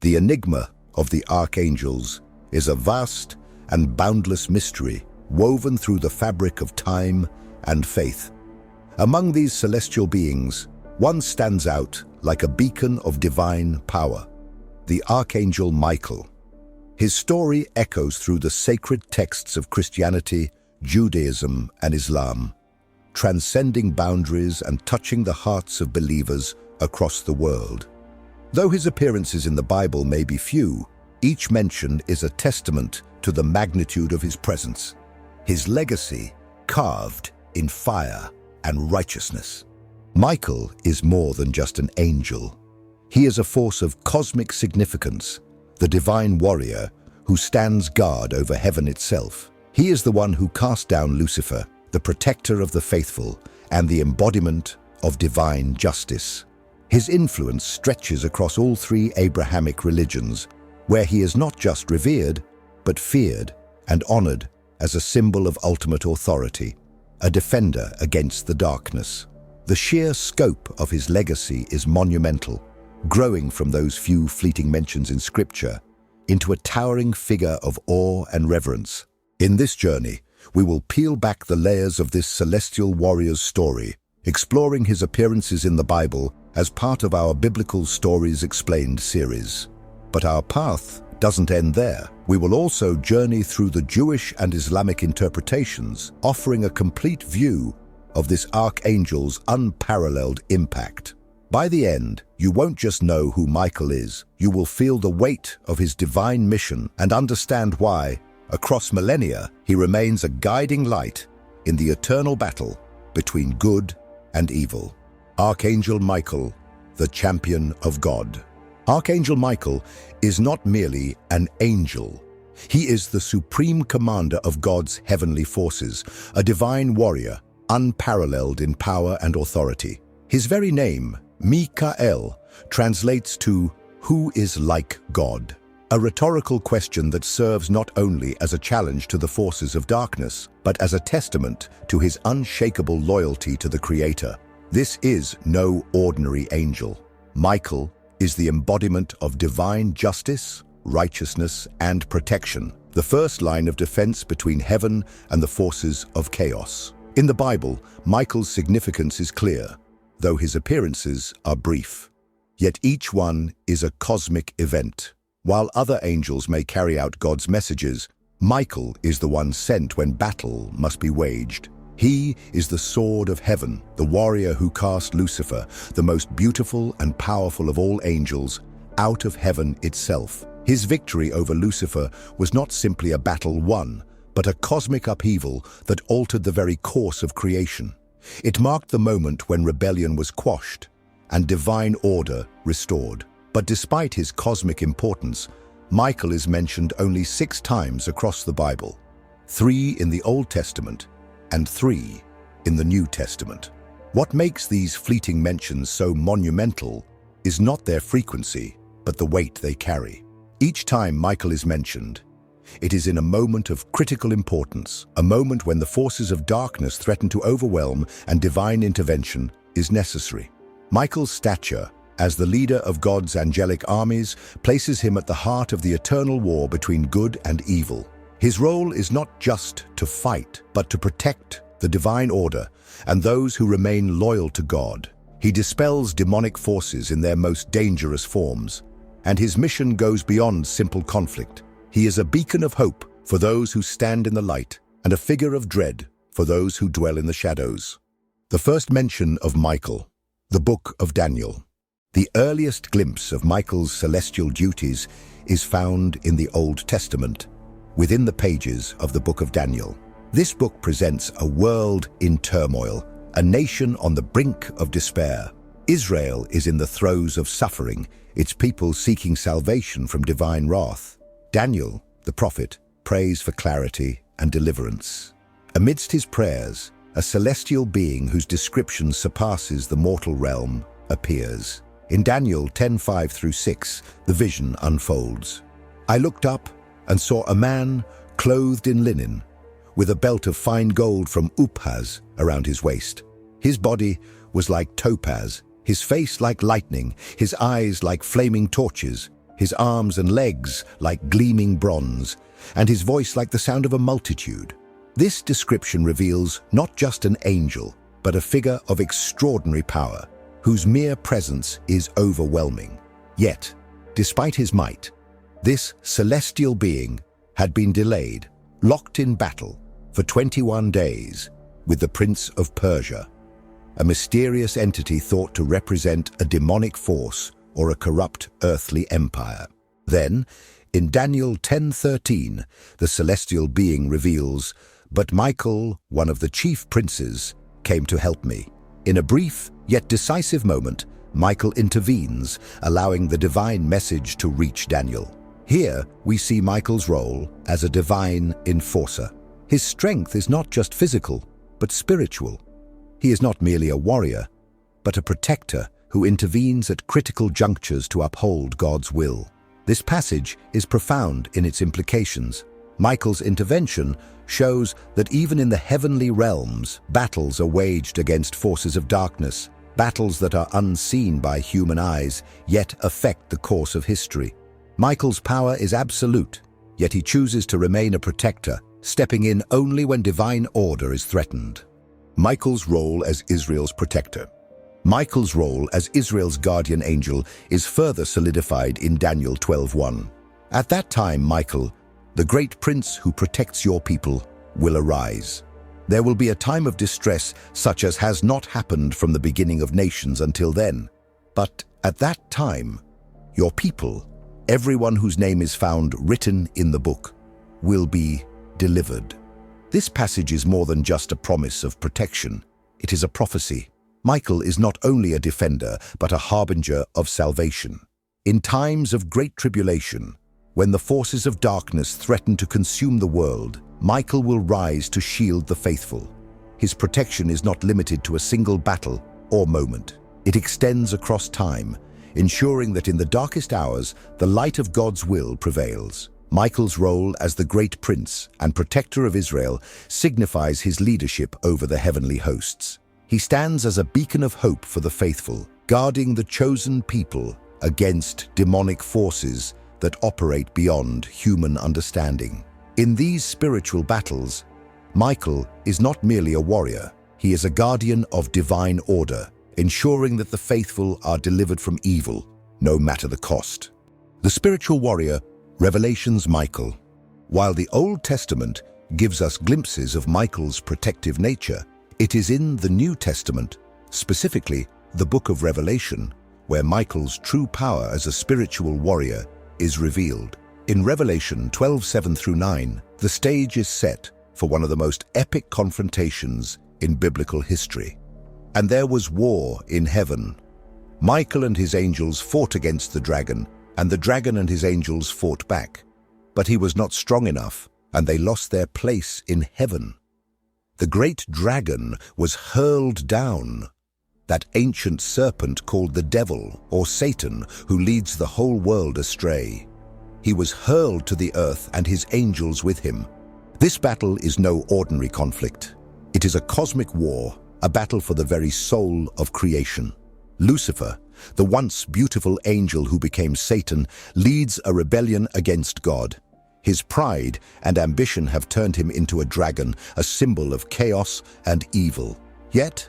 The enigma of the archangels is a vast and boundless mystery woven through the fabric of time and faith. Among these celestial beings, one stands out like a beacon of divine power, the Archangel Michael. His story echoes through the sacred texts of Christianity, Judaism, and Islam, transcending boundaries and touching the hearts of believers across the world. Though his appearances in the Bible may be few, each mention is a testament to the magnitude of his presence, his legacy carved in fire and righteousness. Michael is more than just an angel. He is a force of cosmic significance, the divine warrior who stands guard over heaven itself. He is the one who cast down Lucifer, the protector of the faithful and the embodiment of divine justice. His influence stretches across all three Abrahamic religions, where he is not just revered, but feared and honored as a symbol of ultimate authority, a defender against the darkness. The sheer scope of his legacy is monumental, growing from those few fleeting mentions in Scripture into a towering figure of awe and reverence. In this journey, we will peel back the layers of this celestial warrior's story, exploring his appearances in the Bible as part of our Biblical Stories Explained series. But our path doesn't end there. We will also journey through the Jewish and Islamic interpretations, offering a complete view of this archangel's unparalleled impact. By the end, you won't just know who Michael is, you will feel the weight of his divine mission and understand why, across millennia, he remains a guiding light in the eternal battle between good and evil. Archangel Michael, the champion of God. Archangel Michael is not merely an angel. He is the supreme commander of God's heavenly forces, a divine warrior, unparalleled in power and authority. His very name, Mikael, translates to "who is like God," a rhetorical question that serves not only as a challenge to the forces of darkness, but as a testament to his unshakable loyalty to the Creator. This is no ordinary angel. Michael is the embodiment of divine justice, righteousness, and protection, the first line of defense between heaven and the forces of chaos. In the Bible, Michael's significance is clear, though his appearances are brief. Yet each one is a cosmic event. While other angels may carry out God's messages, Michael is the one sent when battle must be waged. He is the sword of heaven, the warrior who cast Lucifer, the most beautiful and powerful of all angels, out of heaven itself. His victory over Lucifer was not simply a battle won, but a cosmic upheaval that altered the very course of creation. It marked the moment when rebellion was quashed and divine order restored. But despite his cosmic importance, Michael is mentioned only 6 times across the Bible, 3 in the Old Testament and 3 in the New Testament. What makes these fleeting mentions so monumental is not their frequency, but the weight they carry. Each time Michael is mentioned, it is in a moment of critical importance, a moment when the forces of darkness threaten to overwhelm and divine intervention is necessary. Michael's stature as the leader of God's angelic armies places him at the heart of the eternal war between good and evil. His role is not just to fight, but to protect the divine order and those who remain loyal to God. He dispels demonic forces in their most dangerous forms, and his mission goes beyond simple conflict. He is a beacon of hope for those who stand in the light and a figure of dread for those who dwell in the shadows. The first mention of Michael, the Book of Daniel. The earliest glimpse of Michael's celestial duties is found in the Old Testament, within the pages of the Book of Daniel. This book presents a world in turmoil, a nation on the brink of despair. Israel is in the throes of suffering, its people seeking salvation from divine wrath. Daniel, the prophet, prays for clarity and deliverance. Amidst his prayers, a celestial being whose description surpasses the mortal realm appears. In Daniel 10:5-6, the vision unfolds. "I looked up and saw a man clothed in linen, with a belt of fine gold from Uphaz around his waist. His body was like topaz, his face like lightning, his eyes like flaming torches. his arms and legs like gleaming bronze, and his voice like the sound of a multitude. This description reveals not just an angel, but a figure of extraordinary power, whose mere presence is overwhelming. Yet, despite his might, this celestial being had been delayed, locked in battle for 21 days with the Prince of Persia, a mysterious entity thought to represent a demonic force or a corrupt earthly empire. Then, in Daniel 10:13, the celestial being reveals, "But Michael, one of the chief princes, came to help me." In a brief yet decisive moment, Michael intervenes, allowing the divine message to reach Daniel. Here, we see Michael's role as a divine enforcer. His strength is not just physical, but spiritual. He is not merely a warrior, but a protector who intervenes at critical junctures to uphold God's will. This passage is profound in its implications. Michael's intervention shows that even in the heavenly realms, battles are waged against forces of darkness, battles that are unseen by human eyes, yet affect the course of history. Michael's power is absolute, yet he chooses to remain a protector, stepping in only when divine order is threatened. Michael's role as Israel's protector. Michael's role as Israel's guardian angel is further solidified in Daniel 12:1. At that time, Michael, the great prince who protects your people, will arise. There will be a time of distress such as has not happened from the beginning of nations until then. But at that time, your people, everyone whose name is found written in the book, will be delivered. This passage is more than just a promise of protection. It is a prophecy. Michael is not only a defender, but a harbinger of salvation. In times of great tribulation, when the forces of darkness threaten to consume the world, Michael will rise to shield the faithful. His protection is not limited to a single battle or moment. It extends across time, ensuring that in the darkest hours, the light of God's will prevails. Michael's role as the great prince and protector of Israel signifies his leadership over the heavenly hosts. He stands as a beacon of hope for the faithful, guarding the chosen people against demonic forces that operate beyond human understanding. In these spiritual battles, Michael is not merely a warrior, he is a guardian of divine order, ensuring that the faithful are delivered from evil, no matter the cost. The spiritual warrior, Revelation's Michael. While the Old Testament gives us glimpses of Michael's protective nature, it is in the New Testament, specifically the book of Revelation, where Michael's true power as a spiritual warrior is revealed. In Revelation 12:7-9, the stage is set for one of the most epic confrontations in biblical history. And there was war in heaven. Michael and his angels fought against the dragon, and the dragon and his angels fought back. But he was not strong enough, and they lost their place in heaven. The great dragon was hurled down, that ancient serpent called the devil or Satan, who leads the whole world astray. He was hurled to the earth and his angels with him. This battle is no ordinary conflict. It is a cosmic war, a battle for the very soul of creation. Lucifer, the once beautiful angel who became Satan, leads a rebellion against God. His pride and ambition have turned him into a dragon, a symbol of chaos and evil. Yet,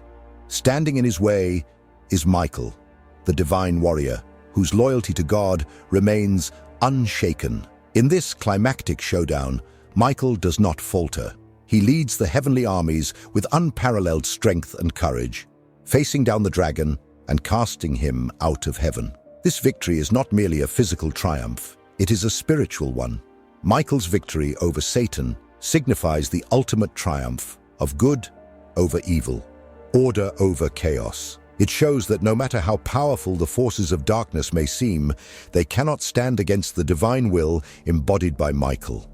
standing in his way is Michael, the divine warrior, whose loyalty to God remains unshaken. In this climactic showdown, Michael does not falter. He leads the heavenly armies with unparalleled strength and courage, facing down the dragon and casting him out of heaven. This victory is not merely a physical triumph, it is a spiritual one. Michael's victory over Satan signifies the ultimate triumph of good over evil, order over chaos. It shows that no matter how powerful the forces of darkness may seem, they cannot stand against the divine will embodied by Michael.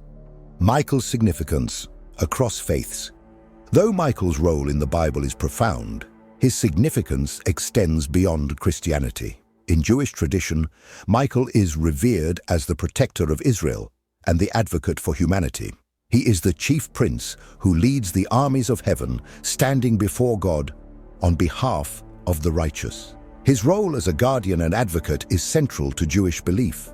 Michael's significance across faiths. Though Michael's role in the Bible is profound, his significance extends beyond Christianity. In Jewish tradition, Michael is revered as the protector of Israel and the advocate for humanity. He is the chief prince who leads the armies of heaven, standing before God on behalf of the righteous. His role as a guardian and advocate is central to Jewish belief.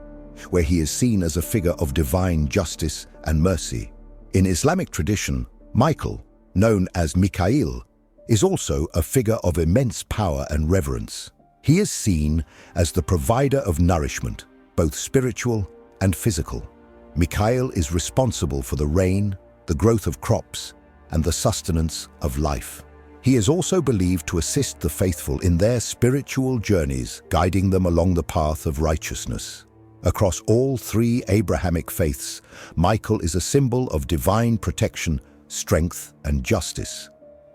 where he is seen as a figure of divine justice and mercy. In Islamic tradition, Michael, known as Mikhail, is also a figure of immense power and reverence. He is seen as the provider of nourishment, both spiritual and physical. Mikhail is responsible for the rain, the growth of crops, and the sustenance of life. He is also believed to assist the faithful in their spiritual journeys, guiding them along the path of righteousness. Across all three Abrahamic faiths, Michael is a symbol of divine protection, strength, and justice.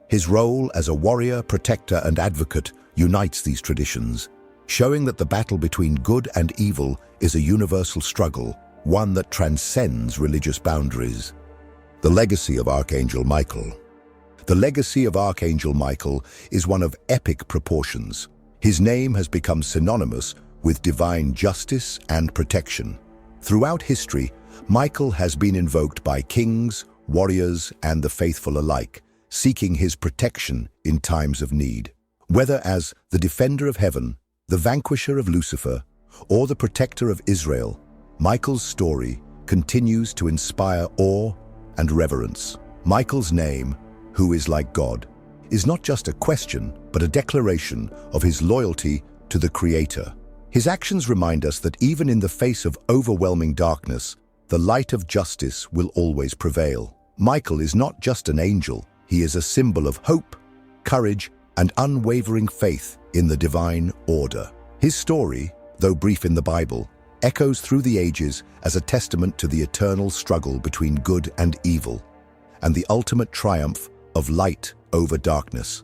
His role as a warrior, protector, and advocate unites these traditions, showing that the battle between good and evil is a universal struggle, one that transcends religious boundaries. The legacy of Archangel Michael. The legacy of Archangel Michael is one of epic proportions. His name has become synonymous with divine justice and protection. Throughout history, Michael has been invoked by kings, warriors, and the faithful alike, seeking his protection in times of need. Whether as the defender of heaven, the vanquisher of Lucifer, or the protector of Israel, Michael's story continues to inspire awe and reverence. Michael's name, who is like God, is not just a question, but a declaration of his loyalty to the Creator. His actions remind us that even in the face of overwhelming darkness, the light of justice will always prevail. Michael is not just an angel, he is a symbol of hope, courage, and unwavering faith in the divine order. His story, though brief in the Bible, echoes through the ages as a testament to the eternal struggle between good and evil, and the ultimate triumph of light over darkness.